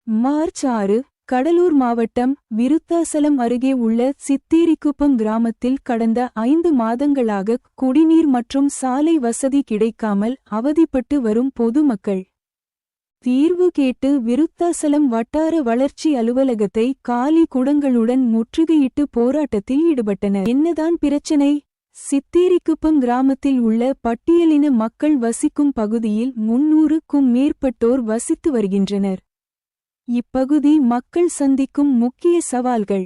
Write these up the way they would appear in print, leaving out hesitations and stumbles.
March 6 Cuddalore மாவட்டம் விருத்தாசலம் அருகே உள்ள சித்தேரிக்குப்பம் கிராமத்தில் கடந்த 5 மாதங்களாக குடிநீர் மற்றும் சாலை வசதி கிடைக்காமல் அவதிப்பட்டு வரும் பொதுமக்கள் தீர்வு கேட்டு விருத்தாசலம் வட்டார வளர்ச்சி அலுவலகத்தை காலி குடங்களுடன் முற்றுகையிட்டு போராட்டத்தில் ஈடுபட்டனர். என்னதான் பிரச்சனை? சித்தேரிக்குப்பம் கிராமத்தில் உள்ள பட்டியலின மக்கள் வசிக்கும் பகுதியில் 300க்கும் மேற்பட்டோர் வசித்து வருகின்றனர். இப்பகுதி மக்கள் சந்திக்கும் முக்கிய சவால்கள்: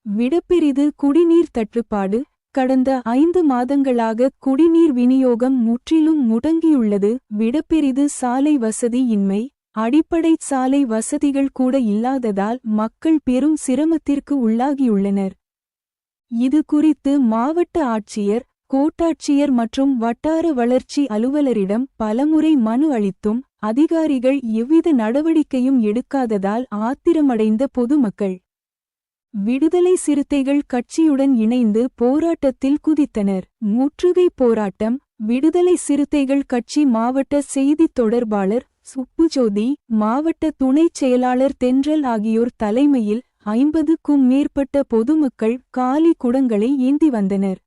விடப்பெரிது குடிநீர் தட்டுப்பாடு. கடந்த 5 மாதங்களாக குடிநீர் விநியோகம் முற்றிலும் முடங்கியுள்ளது. விடப்பெரிது சாலை வசதி இன்மை. அடிப்படை சாலை வசதிகள் கூட இல்லாததால் மக்கள் பெரும் சிரமத்திற்கு உள்ளாகியுள்ளனர். இது குறித்து மாவட்ட ஆட்சியர், கோட்டாட்சியர் மற்றும் வட்டார வளர்ச்சி அலுவலரிடம் பலமுறை மனு அளித்தும் அதிகாரிகள் எவ்வித நடவடிக்கையும் எடுக்காததால் ஆத்திரமடைந்த பொதுமக்கள் விடுதலை சிறுத்தைகள் கட்சியுடன் இணைந்து போராட்டத்தில் குதித்தனர். முற்றுகை போராட்டம். விடுதலை சிறுத்தைகள் கட்சி மாவட்ட செய்தித் தொடர்பாளர் சுப்புஜோதி, மாவட்ட துணைச் செயலாளர் தென்றல் ஆகியோர் தலைமையில் 50க்கும் மேற்பட்ட பொதுமக்கள் காலி குடங்களை ஏந்தி வந்தனர்.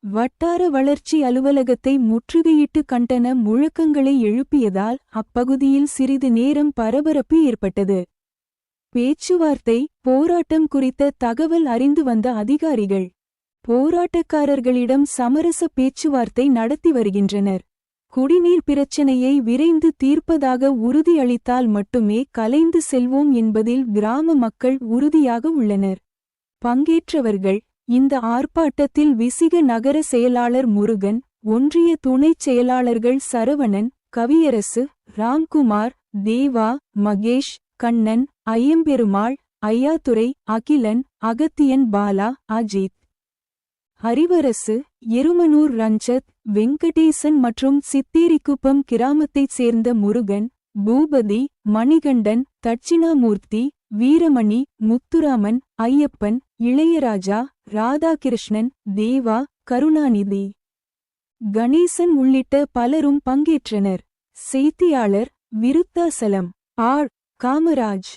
வட்டார வளர்ச்சி அலுவலகத்தை முற்றுகையிட்டு கண்டன முழக்கங்களை எழுப்பியதால் அப்பகுதியில் சிறிது நேரம் பரபரப்பு ஏற்பட்டது. பேச்சுவார்த்தை. போராட்டம் குறித்த தகவல் அறிந்து வந்த அதிகாரிகள் போராட்டக்காரர்களிடம் சமரச பேச்சுவார்த்தை நடத்தி வருகின்றனர். குடிநீர் பிரச்சினையை விரைந்து தீர்ப்பதாக உறுதியளித்தால் மட்டுமே கலைந்து செல்வோம் என்பதில் கிராம மக்கள் உறுதியாக உள்ளனர். பங்கேற்றவர்கள்: இந்த ஆர்ப்பாட்டத்தில் விசிக நகர செயலாளர் முருகன், ஒன்றிய துணைச் செயலாளர்கள் சரவணன், கவியரசு, ராம்குமார், தேவா, மகேஷ், கண்ணன், ஐயம்பெருமாள், ஐயாத்துரை, அகிலன், அகத்தியன் பாலா, அஜித், ஹரிவரசு, எருமனூர் ரஞ்சத், வெங்கடேசன் மற்றும் சித்தேரிக்குப்பம் கிராமத்தைச் சேர்ந்த முருகன், பூபதி, மணிகண்டன், தட்சிணாமூர்த்தி, வீரமணி, முத்துராமன், ஐயப்பன், இளையராஜா, ராதாகிருஷ்ணன், தேவா, கருணாநிதி, கணேசன் உள்ளிட்ட பலரும் பங்கேற்றனர். செய்தியாளர்: விருத்தாசலம் ஆர். காமராஜ்.